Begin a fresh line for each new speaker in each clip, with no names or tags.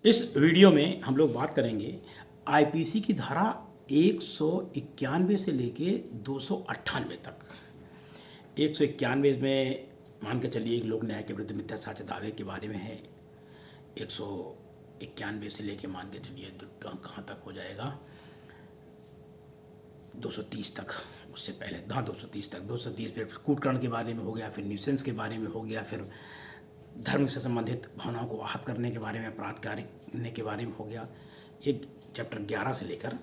इस वीडियो में हम लोग बात करेंगे आईपीसी की धारा 191 से लेके 298 तक। 191 में मान के चलिए लोक न्याय के विरुद्ध मिथ्या साक्ष्य दावे के बारे में है। 191 से लेके मान के चलिए कहाँ तक हो जाएगा, 230 तक। उससे पहले 230 तक, 230 फिर कूटकर्ण के बारे में हो गया, फिर न्यूसेंस के बारे में हो गया, फिर धर्म से संबंधित भावनाओं को आहत करने के बारे में, अपराध कार्य करने के बारे में हो गया। एक चैप्टर 11 से लेकर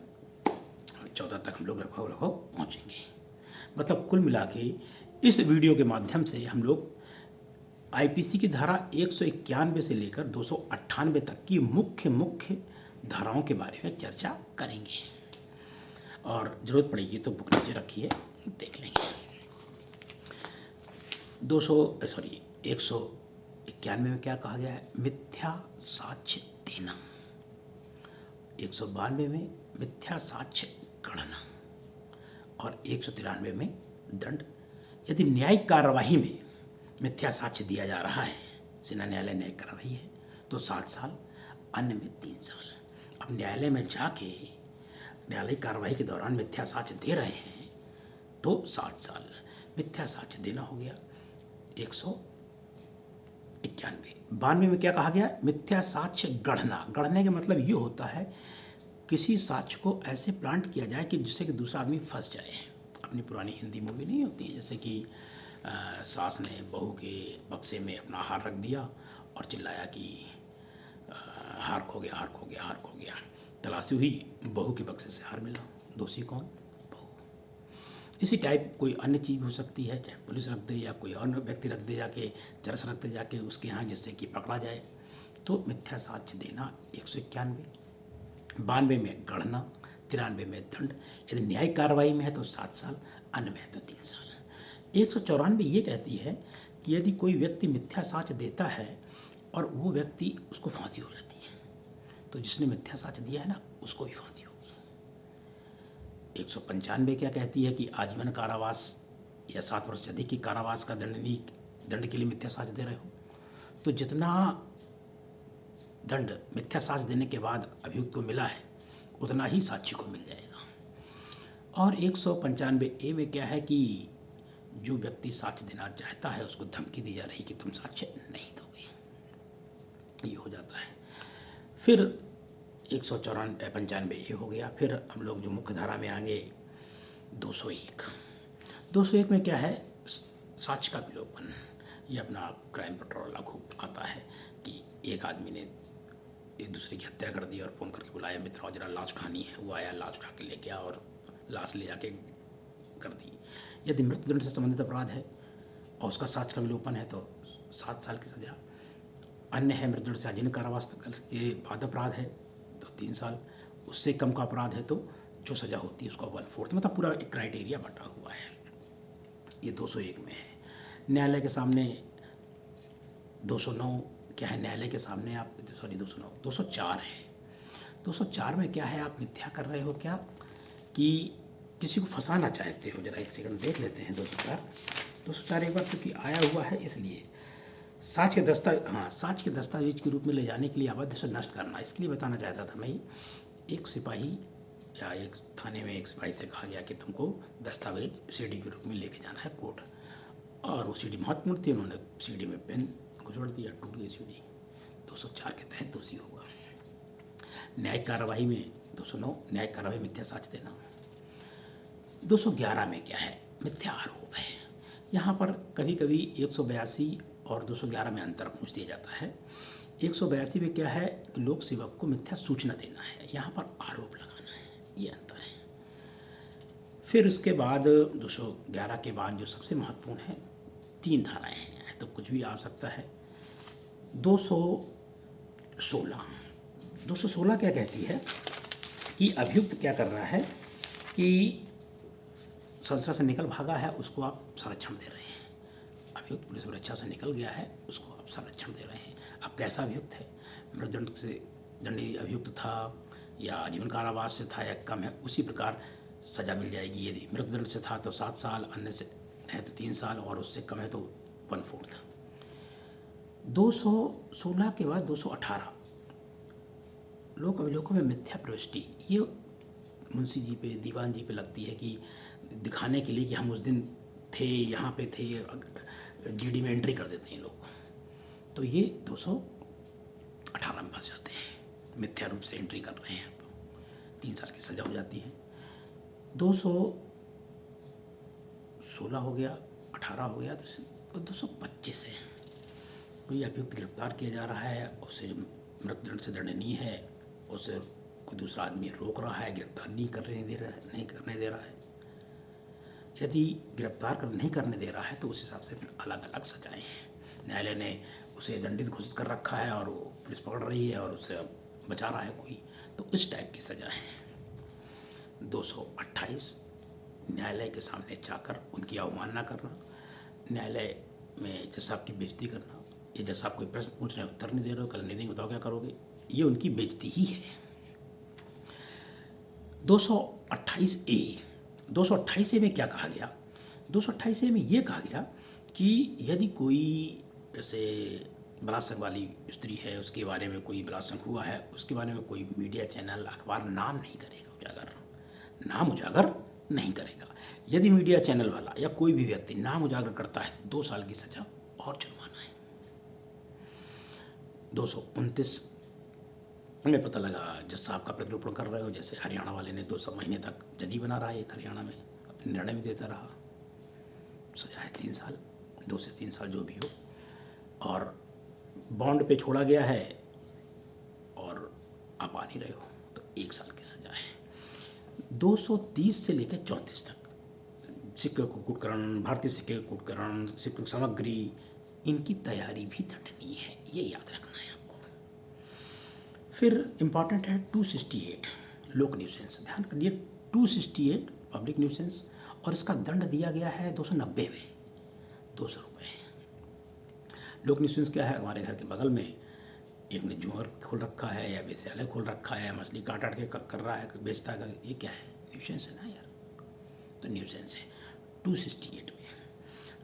14 तक हम लोग लगभग पहुँचेंगे। मतलब कुल मिला के इस वीडियो के माध्यम से हम लोग आईपीसी की धारा 191 से लेकर 298 तक की मुख्य धाराओं के बारे में चर्चा करेंगे, और ज़रूरत पड़ेगी तो बुक नीचे रखिए, देख लेंगे। 191 में क्या कहा गया है? मिथ्या साक्ष्य देना। 192 में मिथ्या साक्ष्य गणना, और 193 में दंड। यदि न्यायिक कार्यवाही में मिथ्या साक्ष्य दिया जा रहा है, सेना न्यायालय न्यायिक कार्यवाही है, तो 7 साल, अन्य में 3 साल। अब न्यायालय में जाके न्यायालयिक कार्यवाही के दौरान मिथ्या साक्ष्य दे रहे हैं तो 7 साल। मिथ्या साक्ष्य देना हो गया 191। 92 में क्या कहा गया? मिथ्या साक्ष्य गढ़ना। गढ़ने का मतलब ये होता है किसी साक्ष्य को ऐसे प्लांट किया जाए कि जिससे कि दूसरा आदमी फंस जाए। अपनी पुरानी हिंदी मूवी नहीं होती है, जैसे कि सास ने बहू के बक्से में अपना हार रख दिया और चिल्लाया कि हार खो गया, हार खो गया, हार खो गया। तलाशी हुई, बहू के बक्से से हार मिला। दोषी कौन? बहू। इसी टाइप कोई अन्य चीज़ हो सकती है, चाहे पुलिस रख दे या कोई अन्य व्यक्ति रख दे, जाके चरस रख दे जाके उसके यहाँ, जिससे कि पकड़ा जाए। तो मिथ्या साक्ष्य देना 191। 92 में गणना, 93 में दंड। यदि न्यायिक कार्रवाई में है तो 7 साल, अन्य में है तो 3 साल। 194 ये कहती है कि यदि कोई व्यक्ति मिथ्या साक्ष्य देता है और वो व्यक्ति, उसको फांसी हो जाती है, तो जिसने मिथ्या साक्ष्य दिया है ना, उसको भी फांसी होगी। 195 क्या कहती है कि आजीवन कारावास या 7 वर्ष से अधिक की कारावास का दंड के लिए मिथ्या साक्ष्य दे रहे हो, तो जितना दंड मिथ्या साक्ष्य देने के बाद अभियुक्त को मिला है उतना ही साक्षी को मिल जाएगा। और 195A में क्या है कि जो व्यक्ति साक्ष्य देना चाहता है उसको धमकी दी जा रही कि तुम साक्ष्य नहीं दोगे, ये हो जाता है। फिर 195 ये हो गया। फिर हम लोग जो मुख्य धारा में आएंगे 201 में क्या है? साक्ष्य का विलोपन। ये अपना क्राइम पेट्रोल लागू आता है कि एक आदमी ने एक दूसरे की हत्या कर दी और फ़ोन करके बुलाया, मित्रों जरा लाश उठानी है। वो आया, लाश उठा के ले गया और लाश ले जाके कर दी। यदि मृत्युदंड से संबंधित अपराध है और उसका साक्ष्य का विलोपन है तो 7 साल की सजा। अन्य है मृत्युदंड से आजीवन कारावास के बाद अपराध है तो 3 साल। उससे कम का अपराध है तो जो सज़ा होती है उसका 1/4। मतलब पूरा एक क्राइटेरिया बटा हुआ है। ये 201 में है। न्यायालय के सामने 209 क्या है? न्यायालय के सामने आप 209 204 है। 204 में क्या है? आप मिथ्या कर रहे हो क्या कि किसी को फंसाना चाहते हो। जरा एक सेकंड देख लेते हैं। 204 एक बार क्योंकि आया हुआ है, इसलिए साक्ष्य के दस्तावेज के रूप में ले जाने के लिए अवैध से नष्ट करना, इसके लिए बताना चाहता था मैं। एक सिपाही या एक थाने में एक सिपाही से कहा गया कि तुमको दस्तावेज सीडी के रूप में लेके जाना है कोर्ट, और वो सीडी महत्वपूर्ण थी। उन्होंने सीडी में पेन घुसड़ दिया, टूट गई सीडी। 204 के तहत दोषी होगा। न्यायिक कार्यवाही में 209 न्यायिक कार्यवाही मिथ्या साक्ष्य देना। 211 में क्या है? मिथ्या आरोप है। यहाँ पर कभी कभी 182 और 211 में अंतर पूछ दिया जाता है। 182 में क्या है कि लोक सेवक को मिथ्या सूचना देना है, यहाँ पर आरोप लगाना है, ये अंतर है। फिर उसके बाद 211 के बाद जो सबसे महत्वपूर्ण है, 3 धाराएं हैं, तो कुछ भी आ सकता है। 216 क्या कहती है कि अभियुक्त क्या कर रहा है कि संस्था से निकल भागा है, उसको आप संरक्षण दे रहे हैं। अभियुक्त पुलिस सुरक्षा से निकल गया है, उसको आप संरक्षण दे रहे हैं। अब कैसा अभियुक्त है? मृत्युदंड से दंडी अभियुक्त था या आजीवन कारावास से था या कम है, उसी प्रकार सजा मिल जाएगी। यदि मृत्युदंड से था तो 7 साल, अन्य से है तो 3 साल, और उससे कम है तो 1/4। 216 के बाद 218 लोक अभिलेखों में मिथ्या प्रविष्टि ये मुंशी जी पे, दीवान जी पे लगती है कि दिखाने के लिए कि हम उस दिन थे, यहाँ पे थे, जीडी में एंट्री कर देते हैं लोग। तो ये 218 में फंस जाते हैं, मिथ्या रूप से एंट्री कर रहे हैं, 3 साल की सज़ा हो जाती है। 216 हो गया, 18 हो गया, तो 225 है, कोई अभियुक्त गिरफ्तार किया जा रहा है, उसे जो मृत्युदंड से दंडनीय है, उसे कोई दूसरा आदमी रोक रहा है, गिरफ्तार नहीं करने दे रहा है। यदि गिरफ्तार नहीं करने दे रहा है तो उस हिसाब से फिर अलग अलग सजाएं हैं। न्यायालय ने उसे दंडित घोषित कर रखा है और वो पुलिस पकड़ रही है और उसे बचा रहा है कोई, तो इस टाइप की सजा है। 228 न्यायालय के सामने जाकर उनकी अवमानना करना, न्यायालय में जज साहब की बेइज्जती करना, ये जज साहब कोई प्रश्न पूछ रहे हैं उत्तर नहीं दे रहे हो, कल नहीं बताओ क्या करोगे, ये उनकी बेइज्जती ही है। 228A 228A में क्या कहा गया? 228A में ये कहा गया कि यदि कोई जैसे बलात्संग वाली स्त्री है, उसके बारे में कोई बलात्संग हुआ है, उसके बारे में कोई मीडिया चैनल अखबार नाम नहीं करेगा, नाम उजागर नहीं करेगा। यदि मीडिया चैनल वाला या कोई भी व्यक्ति नाम उजागर करता है 2 साल की सजा और जुर्माना है। 229 हमें पता लगा जज साहब का प्रत्यारोपण कर रहे हो, जैसे हरियाणा वाले ने 2 महीने तक जज बना रहा है एक हरियाणा में, अपने निर्णय भी देता रहा, सजा है 3 साल, 2 से 3 साल जो भी हो, और बॉन्ड पे छोड़ा गया है और आप आ नहीं रहे हो तो 1 साल की सजा है। 230 से लेकर 34 तक सिक्के कुटकरण, भारतीय सिक्के कुटकरण, सिक्के सामग्री, इनकी तैयारी भी दंडनीय है, ये याद रखना है आपको। फिर इम्पॉर्टेंट है 268 लोक न्यूसेंस, ध्यान करिए 268 पब्लिक न्यूसेंस, और इसका दंड दिया गया है 290 में 200 रुपये। लोक न्यूसेंस क्या है? हमारे घर के बगल में एक ने जुआर खोल रखा है या वेश्यालय खोल रखा है, मछली काट के कर रहा है, बेचता है, ये क्या है? न्यूसेंस है ना यार, तो न्यूसेंस है 268 में।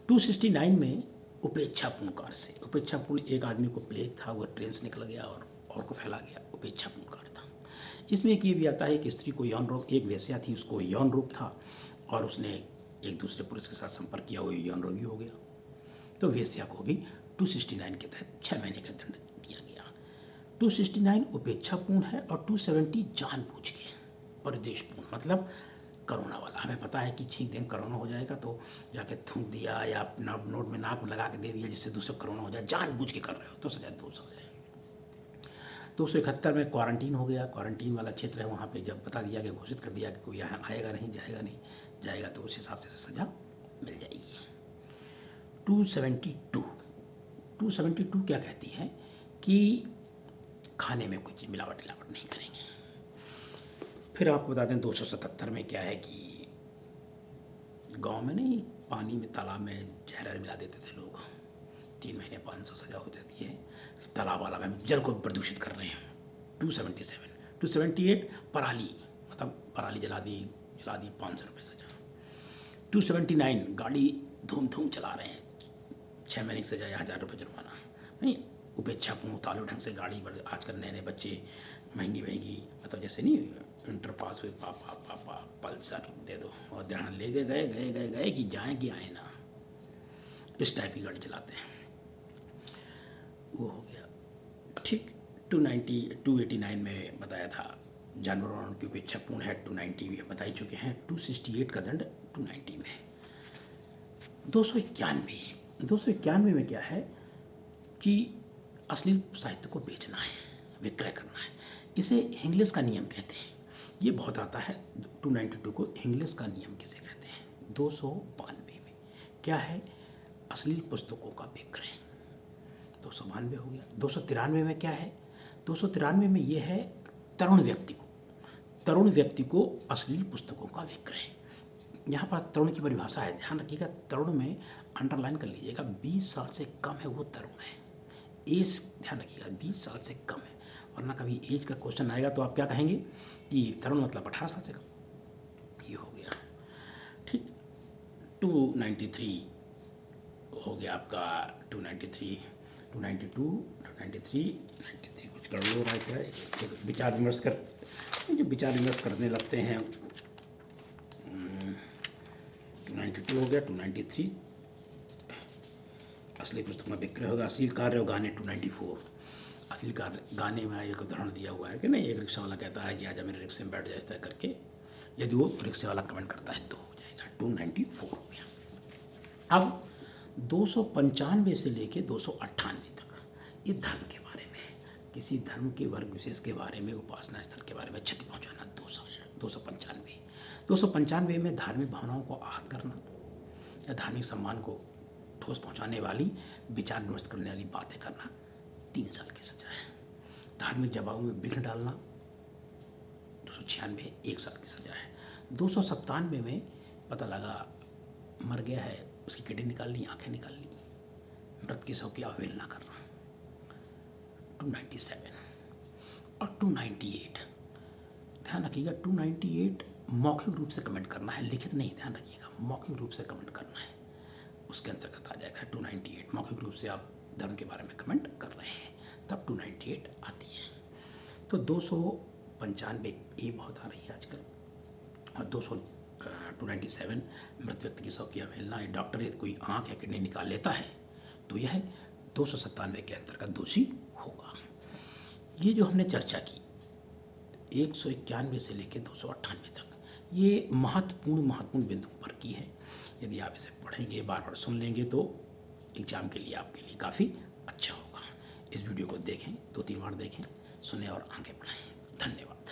269 में उपेक्षापूर्ण कार्य से, उपेक्षापूर्ण एक आदमी को प्लेग था, वो ट्रेन से निकल गया और को फैला गया, उपेक्षापूर्ण कार्य था। इसमें एक ये भी आता है कि स्त्री को यौन रोग, एक वेश्या थी उसको यौन रोग था और उसने एक दूसरे पुरुष के साथ संपर्क किया, वो यौन रोगी हो गया, तो वेश्या को भी 269 के तहत 6 महीने का दंड दिया गया। 269 उपेक्षापूर्ण है और 270 जानबूझ के परिदेशपूर्ण, मतलब कोरोना वाला, हमें पता है कि छींक देंगे कोरोना हो जाएगा तो जाके थूक दिया या नोट में नाक में लगा के दे दिया जिससे दूसरे कोरोना हो जाए, जानबूझ के कर रहे हो तो सजा 2 साल है। 271 में क्वारंटीन हो गया, क्वारंटीन वाला क्षेत्र है, वहाँ पे जब बता दिया कि घोषित कर दिया कि कोई यहाँ आएगा नहीं, जाएगा तो उस हिसाब से सज़ा मिल जाएगी। 272 क्या कहती है कि खाने में कुछ मिलावट नहीं करेंगे। फिर आपको बता दें 277 में क्या है कि गांव में नहीं, पानी में, तालाब में जहर मिला देते थे लोग, 3 महीने 500 सजा हो जाती है। तालाब वाला में जल को प्रदूषित कर रहे हैं। 278 पराली, मतलब पराली जला दी 500 रुपये सजा। 279 गाड़ी धूम चला रहे हैं, 6 महीने की सजा या 1000 रुपये जुर्माना। नहीं, उपेक्षापूर्ण तालु ढंग से गाड़ी, आजकल नए बच्चे महंगी मतलब जैसे नहीं इंटर पास हुए, पापा पल्सर दे दो और ध्यान ले गए कि जाएं कि आए ना, इस टाइप की गाड़ी चलाते हैं, वो हो गया ठीक। 289 में बताया था जानवरों की उपेक्षापूर्ण है, 290 में बता ही चुके हैं। 268 का दंड 290 में। 291 में क्या है कि अश्लील साहित्य को बेचना है, विक्रय करना है, इसे हिंगलिश का नियम कहते हैं। ये बहुत आता है 292 को, हिंगलिश का नियम किसे कहते हैं? 292 में क्या है? अश्लील पुस्तकों का विक्रय, 292 हो गया। 293 में क्या है? 293 में ये है तरुण व्यक्ति को अश्लील पुस्तकों का विक्रय। यहाँ पर तरुण की परिभाषा है, ध्यान रखिएगा, तरुण में अंडरलाइन कर लीजिएगा, 20 साल से कम है वो तरुण है। एज ध्यान रखिएगा, 20 साल से कम है, वरना कभी एज का क्वेश्चन आएगा तो आप क्या कहेंगे कि तरुण मतलब 18 साल से कम। ये हो गया ठीक। 293 हो गया आपका, 293 292 293 93 कुछ गड़बड़ हो रहा है क्या? एक विचार विमर्श कर, जो विचार विमर्श करने लगते हैं 292 हो गया, 293 असली पुस्तक में विक्रय होगा। अश्लील कार्य और गाने 294। अश्लील कार्य गाने में एक उदाहरण दिया हुआ है कि नहीं, एक रिक्शा वाला कहता है कि आजा मेरे रिक्शे में बैठ जाए, इस तरह करके यदि वो रिक्शे वाला कमेंट करता है तो हो जाएगा। 294 हो गया। अब 295 से लेके 298 तक ये धर्म के बारे में, किसी धर्म के वर्ग विशेष के बारे में, उपासना स्थल के बारे में क्षति पहुंचाना। 295 में धार्मिक भावनाओं को आहत करना या धार्मिक सम्मान को ठोस पहुंचाने वाली विचार विमर्श करने वाली बातें करना 3 साल की सजा है। धार्मिक जमाओं में विघ्न डालना 296 1 साल की सजा है। 297 में पता लगा मर गया है, उसकी किडनी निकाल ली, आंखें निकाल ली, मृत के शव की अवहेलना करना 297। और 298 ध्यान रखिएगा, 298 मौखिक रूप से कमेंट करना है, लिखित नहीं, ध्यान रखिएगा, मौखिक रूप से कमेंट करना है, उसके अंतर्गत आ जाएगा 298। मौखिक रूप से आप धर्म के बारे में कमेंट कर रहे हैं तब 298 आती है। तो 295 ये बहुत आ रही है आजकल, और 297 मृत व्यक्ति की शव की अवहेलना, डॉक्टर यदि कोई आँख या किडनी निकाल लेता है तो यह 297 के अंतर्गत दोषी होगा। ये जो हमने चर्चा की 191 से लेकर 298 तक, ये महत्वपूर्ण बिंदुओं पर की है। यदि आप इसे पढ़ेंगे, बार बार सुन लेंगे तो एग्जाम के लिए आपके लिए काफ़ी अच्छा होगा। इस वीडियो को देखें, 2-3 बार देखें, सुने और आगे बढ़ाएं। धन्यवाद।